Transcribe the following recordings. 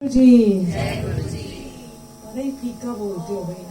जी अरे फीका बोलते हो भाई।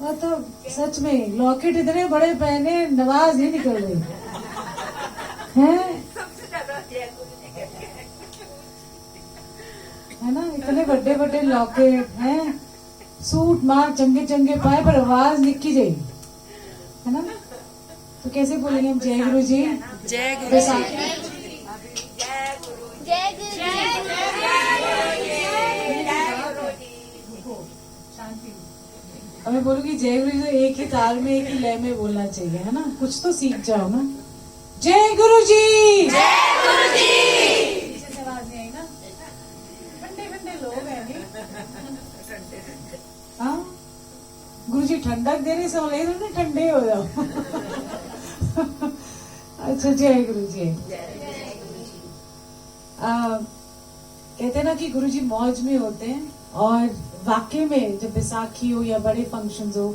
मतलब सच में लॉकेट इतने बड़े पहने नवाज नहीं निकल रही है ना। इतने बड़े बड़े लॉकेट हैं, सूट मार चंगे चंगे पाए पर आवाज निक्की जाएगी, है ना। तो कैसे बोलेंगे हम जय गुरु जी, जय गुरु शांति। हमें बोलूंगी जय गुरु जी तो एक ही ताल में एक ही लय में बोलना चाहिए, है ना। कुछ तो सीख जाओ ना। जय गुरु जी, जय गुरु जी। पीछे से आवाज नहीं आई ना। ठंडे ठंडे लोग हैं नहीं। हाँ गुरु जी ठंडक दे रहे सब ले ना, ठंडे हो जाओ। अच्छा जय गुरु जी। कहते हैं ना कि गुरुजी मौज में होते हैं, और वाकई में जब बैसाखी हो या बड़े फंक्शंस हो,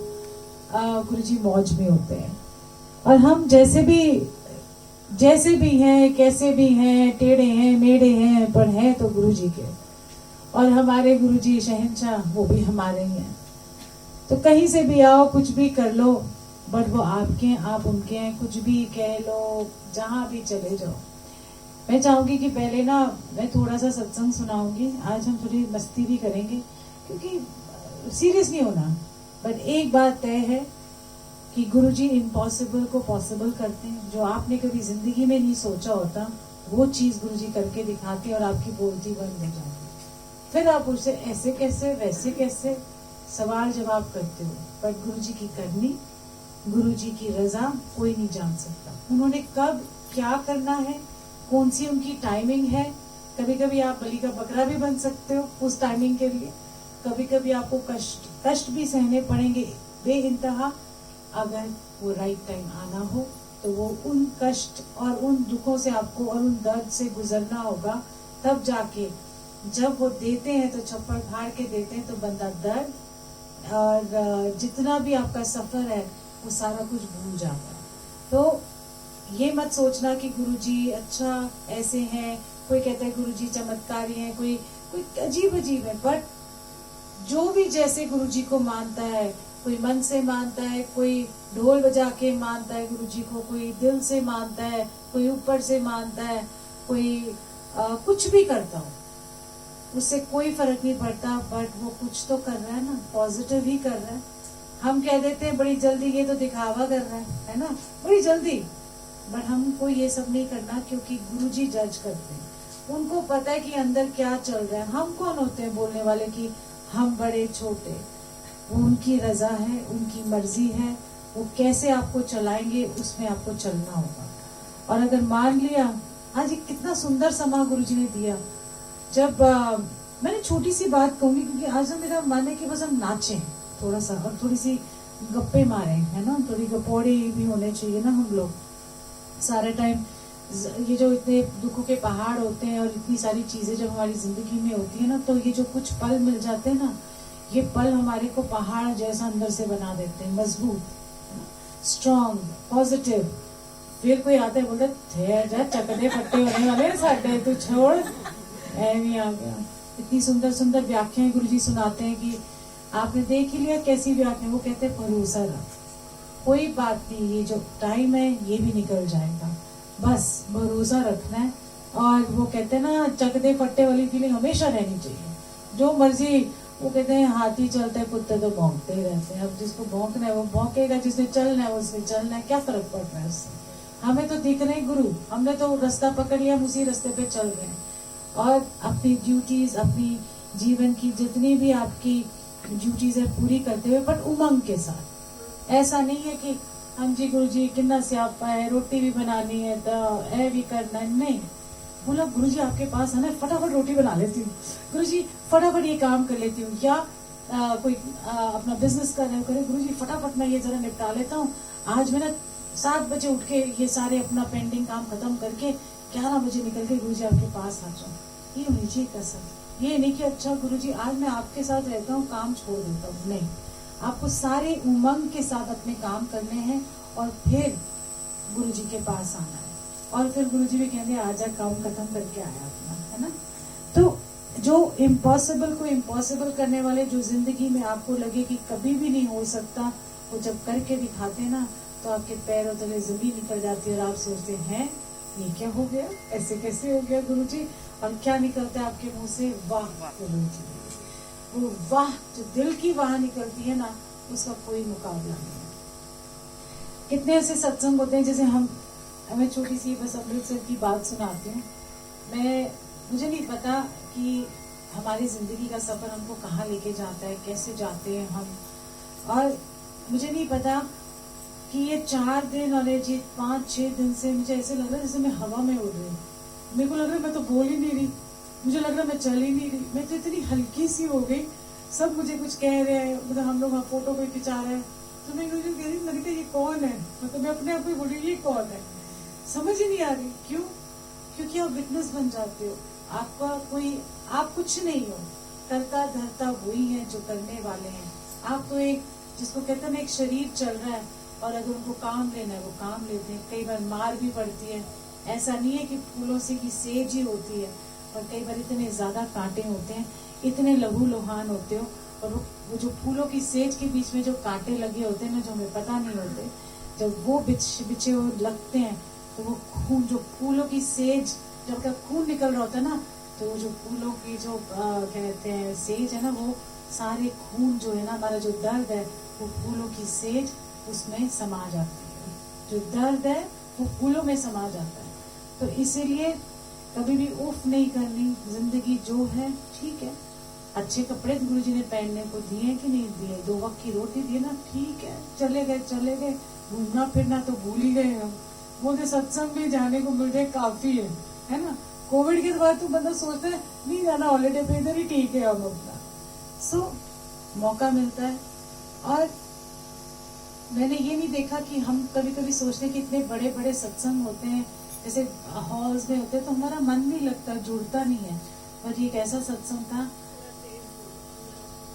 गुरुजी मौज में होते हैं। और हम जैसे भी हैं, कैसे भी हैं, टेढ़े हैं मेढ़े हैं, पर हैं तो गुरुजी के। और हमारे गुरुजी शहंशाह, वो भी हमारे ही हैं। तो कहीं से भी आओ, कुछ भी कर लो, बट वो आपके हैं, आप उनके हैं। कुछ भी कह लो, जहां भी चले जाओ। मैं चाहूंगी कि पहले ना मैं थोड़ा सा सत्संग सुनाऊंगी। आज हम थोड़ी मस्ती भी करेंगे, क्योंकि सीरियस नहीं होना। बट एक बात तय है कि गुरुजी इम्पॉसिबल को पॉसिबल करते हैं। जो आपने कभी जिंदगी में नहीं सोचा होता, वो चीज गुरुजी करके दिखाते हैं और आपकी बोलती बंद हो जाती। फिर आप उससे ऐसे कैसे वैसे कैसे सवाल जवाब करते हो, बट गुरुजी की करनी, गुरुजी की रजा कोई नहीं जान सकता। उन्होंने कब क्या करना है, कौन सी उनकी टाइमिंग है। कभी कभी आप बलि का बकरा भी बन सकते हो उस टाइमिंग के लिए। कभी कभी आपको कष्ट भी सहने पड़ेंगे बे इंतहा। अगर वो राइट टाइम आना हो तो वो उन कष्ट और उन दुखों से आपको और उन दर्द से गुजरना होगा। तब जाके जब वो देते हैं तो छप्पड़ फाड़ के देते हैं, तो बंदा दर्द और जितना भी आपका सफर है वो सारा कुछ भूल जाता है। तो ये मत सोचना कि गुरुजी अच्छा ऐसे हैं। कोई कहता है गुरुजी चमत्कारी हैं, कोई अजीब अजीब है। बट जो भी जैसे गुरुजी को मानता है, कोई मन से मानता है, कोई ढोल बजा के मानता है गुरुजी को, कोई दिल से मानता है, कोई ऊपर से मानता है, कोई कुछ भी करता हो, उससे कोई फर्क नहीं पड़ता। बट वो कुछ तो कर रहा है ना, पॉजिटिव ही कर रहा है। हम कह देते हैं बड़ी जल्दी, ये तो दिखावा कर रहा है ना, बड़ी जल्दी। बट हमको ये सब नहीं करना, क्योंकि गुरुजी जज करते हैं। उनको पता है कि अंदर क्या चल रहा है। हम कौन होते हैं बोलने वाले कि हम बड़े छोटे। वो उनकी रजा है, उनकी मर्जी है। वो कैसे आपको चलाएंगे उसमें आपको चलना होगा। और अगर मान लिया, आज ये कितना सुंदर समा गुरुजी ने दिया। जब मैंने छोटी सी बात कहूंगी, क्योंकि आज मेरा मन है कि बस हम नाचें थोड़ा सा, और थोड़ी सी गप्पे मारे, है ना। थोड़ी गपोड़े भी होने चाहिए ना। हम लोग सारे टाइम ये जो इतने दुखों के पहाड़ होते हैं और इतनी सारी चीजें जब हमारी जिंदगी में होती है ना, तो ये जो कुछ पल मिल जाते हैं ना, ये पल हमारे को पहाड़ जैसा अंदर से बना देते हैं, मजबूत, स्ट्रॉन्ग, पॉजिटिव। फिर कोई आता है बोलता चकने फट्टे होने वाले साडे, तू छोड़, ऐਵੇਂ आ गया। इतनी सुंदर सुंदर व्याख्याएं गुरुजी सुनाते हैं कि आपने देख ही लिया कैसी व्याख्या। वो कहते हैं भरोसा रख, कोई बात नहीं, ये जो टाइम है ये भी निकल जाएगा, बस भरोसा रखना है। और वो कहते हैं ना, चकदे फट्टे वाली फीलिंग हमेशा रहनी चाहिए। जो मर्जी, वो कहते हैं हाथी चलते हैं कुत्ते तो भौंकते ही रहते हैं। अब जिसको भौंकना है वो भौंकेगा, जिसने चलना है उसने चलना है। क्या फर्क पड़ रहा है उससे? हमें तो दिख रहे गुरु, हमने तो रास्ता पकड़ लिया, हम उसी रास्ते पे चल रहे हैं। और अपनी ड्यूटीज, अपनी जीवन की जितनी भी आपकी ड्यूटीज है पूरी करते हुए, बट उमंग के साथ। ऐसा नहीं है कि हम जी गुरु जी कितना स्यापा है, रोटी भी बनानी है तो ऐ भी करना है। नहीं, बोला गुरु जी आपके पास है ना, फटाफट रोटी बना लेती हूँ, गुरु जी फटाफट ये काम कर लेती हूँ। या कोई अपना बिजनेस कर रहे हो, करे गुरु जी फटाफट मैं ये जरा निपटा लेता हूँ। आज मैं ना 7 बजे उठ के ये सारे अपना पेंडिंग काम खत्म करके 11 बजे निकल के गुरु जी आपके पास आ जाऊँ। ये होनी चाहिए कसम। ये नहीं कि अच्छा गुरु जी आज मैं आपके साथ रहता हूँ, काम छोड़ देता हूँ। नहीं, आपको सारे उमंग के साथ अपने काम करने हैं और फिर गुरुजी के पास आना है। और फिर गुरुजी भी कहते हैं आजा काम खत्म करके आया अपना, है ना। तो जो इम्पॉसिबल को इम्पॉसिबल करने वाले, जो जिंदगी में आपको लगे कि कभी भी नहीं हो सकता, वो जब करके दिखाते हैं ना, तो आपके पैरों तले जमीन निकल जाती है और आप सोचते हैं ये क्या हो गया, ऐसे कैसे हो गया गुरुजी। और क्या निकलता है आपके मुंह से, वाह गुरुजी। वो वाह जो दिल की वाह निकलती है ना, उसका कोई मुकाबला नहीं है। कितने ऐसे सत्संग होते हैं, जैसे हमें छोटी सी बस अमृतसर की बात सुनाती हूँ मैं। मुझे नहीं पता कि हमारी जिंदगी का सफर हमको कहाँ लेके जाता है, कैसे जाते हैं हम, और मुझे नहीं पता कि ये 4 दिन और ये 5-6 दिन से मुझे ऐसे लग रहा है जैसे मैं हवा में उड़ रही हूँ। मेरे को लग रहा है मैं तो बोल ही नहीं रही, मुझे लग रहा है मैं चल ही नहीं रही, मैं तो इतनी हल्की सी हो गई। सब मुझे कुछ कह रहे हैं, मतलब हम लोग फोटो पे खिंचा रहे हैं, तो मैं कह रही लड़का ये कौन है, मतलब मैं अपने आप को बोल रही ये कौन है, समझ ही नहीं आ रही। क्यों? क्योंकि आप विटनेस बन जाते हो। आपका कोई, आप कुछ नहीं हो, करता धरता वही है जो करने वाले हैं। आप तो एक, जिसको कहते हैं ना, एक शरीर चल रहा है, और अगर उनको काम लेना है वो काम लेते हैं। कई बार मार भी पड़ती है, ऐसा नहीं है कि फूलों से की सेज ही होती है, और कई बार इतने ज्यादा कांटे होते हैं, इतने लहू लुहान होते हो, और वो जो फूलों की सेज के बीच में जो कांटे लगे होते हैं ना, जो हमें पता नहीं होते, जब वो बिछे हुए लगते हैं, तो वो खून, जो फूलों की सेज, जब का खून निकल रहा होता है ना, तो वो जो फूलों की जो कहते हैं सेज है ना, वो सारे खून जो है ना, हमारा जो दर्द है, वो फूलों की सेज उसमें समा जाती है। जो दर्द है वो फूलों में समा जाता है। तो इसीलिए कभी भी उफ नहीं करनी, जिंदगी जो है ठीक है। अच्छे कपड़े गुरुजी ने पहनने को दिए कि नहीं दिए, 2 वक्त की रोटी दी ना, ठीक है, चले गए। घूमना फिरना तो भूल ही गए हम, बोलते सत्संग में जाने को मिल जाए काफी है ना। कोविड के बाद तो बंदा सोचता है नहीं जाना हॉलीडे पे, इधर ही ठीक है हम अपना। सो मौका मिलता है। और मैंने ये नहीं देखा कि हम कभी कभी सोचते हैं कि इतने बड़े बड़े सत्संग होते हैं, जैसे हॉल्स में होते हैं, तो हमारा मन नहीं लगता, जुड़ता नहीं है। पर ये एक ऐसा सत्संग था,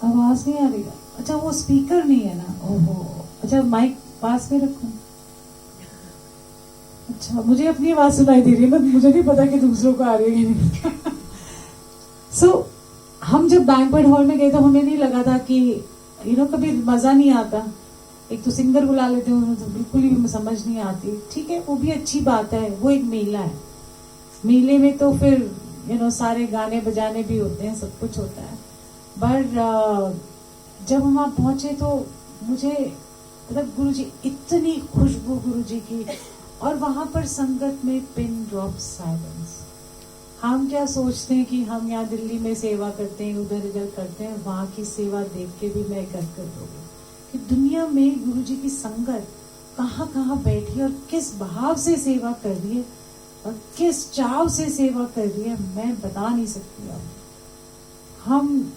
आवाज नहीं आ रही है, अच्छा वो स्पीकर नहीं है ना, ओहो, अच्छा माइक पास में रखूं, अच्छा मुझे अपनी आवाज सुनाई दे रही है, मुझे नहीं पता कि दूसरों को आ रही है कि नहीं। सो हम जब बैंक्वेट हॉल में गए तो हमें नहीं लगा था कि कभी मजा नहीं आता। एक तो सिंगर बुला लेते हैं, तो बिल्कुल ही समझ नहीं आती, ठीक है, वो भी अच्छी बात है, वो एक मेला है। मेले में तो फिर सारे गाने बजाने भी होते हैं, सब कुछ होता है। पर जब हम वहां पहुंचे तो मुझे मतलब गुरुजी, इतनी खुशबू गुरुजी की, और वहां पर संगत में पिन ड्रॉप साइलेंस। हम क्या सोचते हैं कि हम यहाँ दिल्ली में सेवा करते हैं, उधर इधर करते हैं, वहां की सेवा देख के भी मैं कर दूंगी कि दुनिया में गुरुजी की संगत कहाँ कहाँ बैठी और किस भाव से सेवा कर रही है और किस चाव से सेवा कर रही है, मैं बता नहीं सकती। अब हम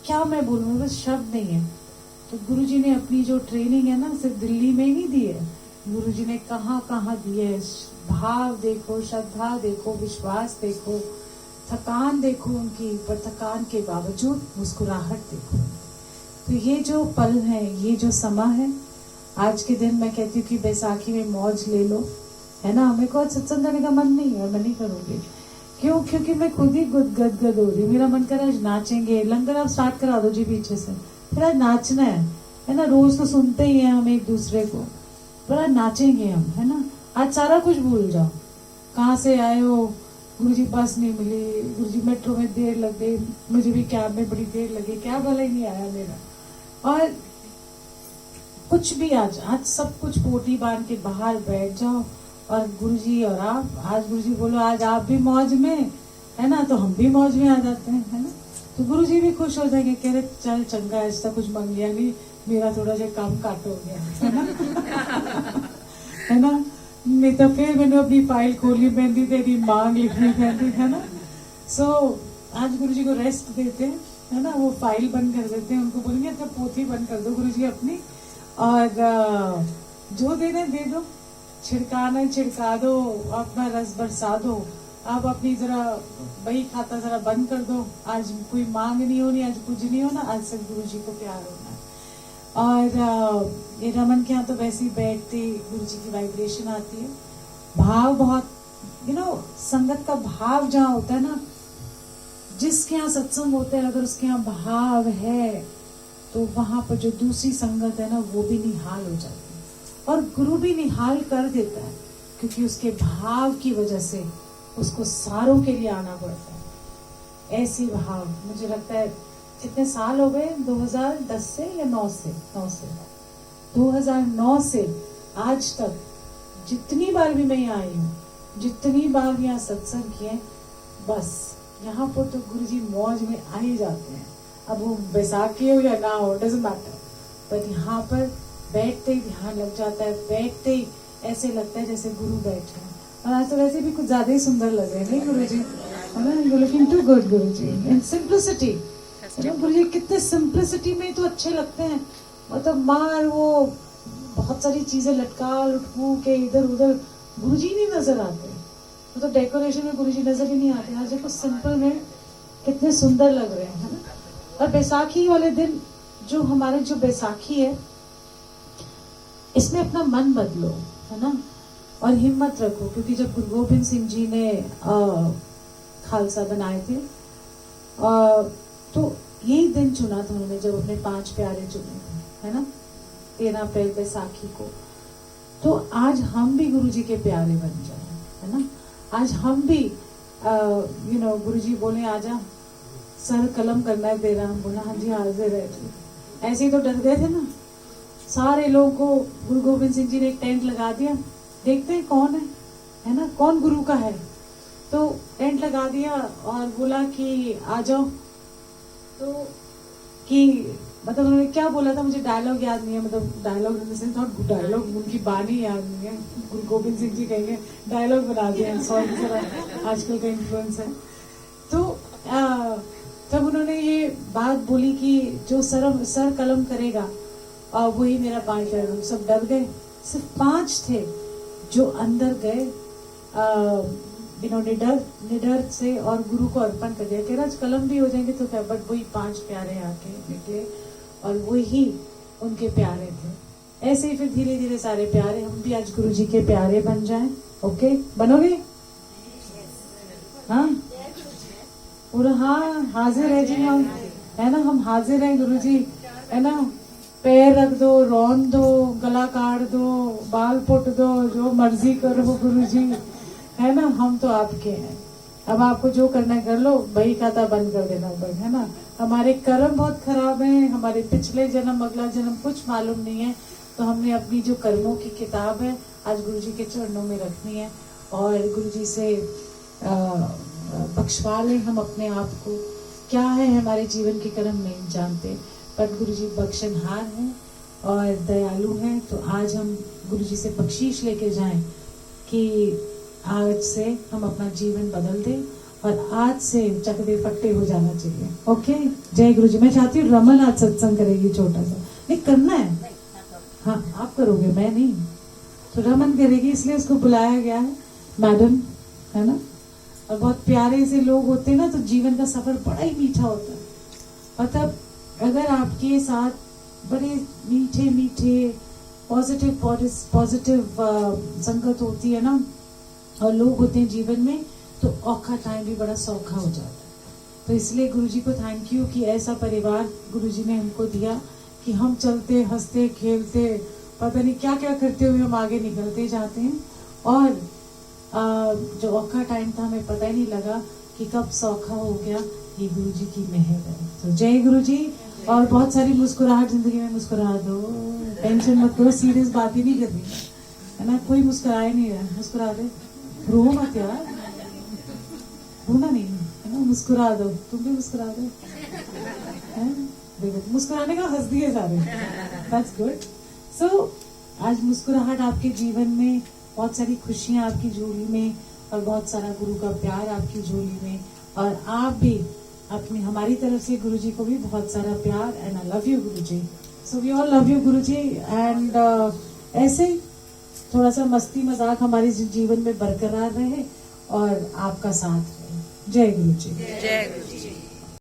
क्या मैं बोलूँ, बस शब्द नहीं है। तो गुरुजी ने अपनी जो ट्रेनिंग है ना, सिर्फ दिल्ली में ही दी है, गुरुजी ने कहाँ कहाँ दी है। भाव देखो, श्रद्धा देखो, विश्वास देखो, थकान देखो उनकी, पर थकान के बावजूद मुस्कुराहट देखो। तो ये जो पल है, ये जो समा है, आज के दिन मैं कहती हूँ कि बैसाखी में मौज ले लो, है ना। मेरे को आज सत्संग करने का मन नहीं है, मैं नहीं करूंगी। क्यों? क्योंकि मैं खुद ही गदगद हो रही, मेरा मन कर आज नाचेंगे। लंगर आप स्टार्ट करा दो जी पीछे से, फिर आज नाचना है ना। रोज तो सुनते ही हैं हम एक दूसरे को, पर आज नाचेंगे हम, है ना। आज सारा कुछ भूल जाओ, कहाँ से आए हो, गुरुजी बस नहीं मिली, गुरुजी मेट्रो में देर लग गई, मुझे भी कैब में बड़ी देर लगी, क्या भला ही नहीं आया मेरा। और कुछ भी आज सब कुछ पोटी बांध के बाहर बैठ जाओ, और गुरुजी और आप, आज गुरुजी बोलो आज आप भी मौज में, है ना, तो हम भी मौज में आ जाते हैं, है ना। तो गुरुजी भी खुश हो जाएंगे, कह रहे चल चंगा, ऐसा कुछ मंग लिया नहीं, मेरा थोड़ा सा काम काट हो गया, है ना। है ना। नहीं तो फिर मैंने अपनी फाइल खोली, मेहंदी तेरी मांग लिखनी मेहंदी, है ना। सो आज गुरुजी को रेस्ट देते हैं, है ना, वो फाइल बंद कर देते हैं, उनको बोलेंगे अच्छा पोथी बंद कर दो गुरुजी अपनी, और जो देना है दे दो, छिड़काना है छिड़का दो, अपना रस बरसा दो। आप अपनी जरा बही खाता जरा बंद कर दो, आज कोई मांग नहीं होनी, आज कुछ नहीं होना, आज सिर्फ गुरुजी को प्यार होना है। और ये रमन के यहाँ तो वैसे ही बैठते गुरुजी की वाइब्रेशन आती है, भाव बहुत संगत का भाव जहाँ होता है ना, जिसके यहाँ सत्संग होते हैं, अगर उसके यहाँ भाव है तो वहां पर जो दूसरी संगत है ना, वो भी निहाल हो जाती है और गुरु भी निहाल कर देता है, क्योंकि उसके भाव की वजह से उसको सारों के लिए आना पड़ता है। ऐसी भाव मुझे लगता है कितने साल हो गए, 2010 से या 9 से 2009 से आज तक जितनी बार भी मैं यहाँ आई हूँ, जितनी बार यहाँ सत्संग किए, बस यहाँ पर तो गुरुजी मौज में आ ही जाते हैं। अब वो बैसाखी हो या ना हो, डजंट मैटर, पर यहाँ पर बैठते ही ध्यान लग जाता है, बैठते ही ऐसे लगता है जैसे गुरु बैठे हैं। और आज तो वैसे भी कुछ ज्यादा ही सुंदर लग रहे हैं, नहीं गुरुजी? है ना, you looking too good Guruji, in simplicity. Guruji कितने सिंप्लिसिटी में तो अच्छे लगते हैं, मतलब मार वो बहुत सारी चीजें लटका लुटकू के इधर उधर गुरुजी नहीं नजर आते, वो तो डेकोरेशन में गुरुजी नजर ही नहीं आते। आज देखो सिंपल में कितने सुंदर लग रहे हैं, है ना। और बैसाखी वाले दिन जो हमारे जो बैसाखी है, इसमें अपना मन बदलो, है ना, और हिम्मत रखो, क्योंकि जब गुरु गोबिंद सिंह जी ने खालसा बनाए थे, तो यही दिन चुना था उन्होंने जब अपने 5 प्यारे चुने थे, है ना, 13 अप्रैल बैसाखी को। तो आज हम भी गुरु जी के प्यारे बन जाए, है ना। आज हम भी गुरु जी बोले आजा, सर कलम करना है तेरा, हम बोला हाँ जी हाजिर है जी। ऐसे ही तो डर गए थे ना सारे लोगों को। गुरु गोबिंद सिंह जी ने एक टेंट लगा दिया, देखते हैं कौन है ना, कौन गुरु का है। तो टेंट लगा दिया और बोला कि आ जाओ। तो कि मतलब उन्होंने क्या बोला था, मुझे डायलॉग याद नहीं है, मतलब डायलॉग नॉट डायलॉग, उनकी बानी याद नहीं है। गुरु गोबिंद सिंह जी कहेंगे डायलॉग बना दिया, सॉरी जरा आजकल का इन्फ्लुएंस है। तो तब उन्होंने ये बात बोली कि जो सर कलम करेगा वही मेरा 5 करेगा। सब डर गए, सिर्फ 5 थे जो अंदर गए निडर से और गुरु को अर्पण कर दिया। कह रहा कलम भी हो जाएंगे तो क्या, बट वही 5 प्यारे आके निकले और वही उनके प्यारे थे। ऐसे ही फिर धीरे धीरे सारे प्यारे, हम भी आज गुरु जी के प्यारे बन जाएं। ओके, बनोगे? हाँ पूरा, हाँ हाजिर है जी हम, है ना, हम हाजिर हैं गुरु जी, है ना। पैर रख दो, रौन दो, गला काट दो, बाल पुट दो, जो मर्जी करो गुरु जी, है ना, हम तो आपके हैं। अब आपको जो करना है कर लो, बही खाता बंद कर देना बस, है ना। हमारे कर्म बहुत खराब हैं, हमारे पिछले जन्म अगला जन्म कुछ मालूम नहीं है, तो हमने अपनी जो कर्मों की किताब है आज गुरु जी के चरणों में रखनी है और गुरु जी से बख्शवा लें हम अपने आप को। क्या है हमारे जीवन के कर्म नहीं जानते, पर गुरु जी बख्शनहार हैं और दयालु हैं। तो आज हम गुरु जी से बख्शीश लेके जाएं कि आज से हम अपना जीवन बदल दें और आज से चकदे फट्टे हो जाना चाहिए। ओके, जय गुरु जी। मैं चाहती हूँ रमन आज सत्संग करेगी, छोटा सा नहीं करना है, हाँ आप करोगे, मैं नहीं, तो रमन करेगी, इसलिए उसको बुलाया गया है मैडम, है ना। और बहुत प्यारे से लोग होते हैं ना, तो जीवन का सफर बड़ा ही मीठा होता है। मतलब अगर आपके साथ बड़े मीठे मीठे पॉजिटिव संगत होती है ना, और लोग होते हैं जीवन में, तो औखा टाइम भी बड़ा सौखा हो जाता है। तो इसलिए गुरुजी को थैंक यू कि ऐसा परिवार गुरुजी ने हमको दिया कि हम चलते हंसते खेलते पता नहीं क्या क्या करते हुए हम आगे निकलते जाते हैं। और जो औखा टाइम था हमें पता ही नहीं लगा कि कब सौखा हो गया, ये गुरुजी की मेहर है। तो जय गुरुजी। और बहुत सारी मुस्कुराहट जिंदगी में, मुस्कुरा दो, टेंशन मत करो, सीरियस बात ही नहीं करनी, है ना। कोई मुस्कुराए नहीं रहा, मुस्कुरा दे, रो मत यार, रोना नहीं है ना, मुस्कुरा दो, तुम भी मुस्कुरा दो, देखो मुस्कुराने का हंस दिए सारे, दैट्स गुड। सो आज मुस्कुराहट आपके जीवन में, बहुत सारी खुशियां आपकी झोली में और बहुत सारा गुरु का प्यार आपकी झोली में, और आप भी अपनी हमारी तरफ से गुरु जी को भी बहुत सारा प्यार। And I love you Guru ji, so we all love you Guru ji. And ऐसे थोड़ा सा मस्ती मजाक हमारे जीवन में बरकरार रहे और आपका साथ रहे। जय गुरु जी। जय गुरु जी।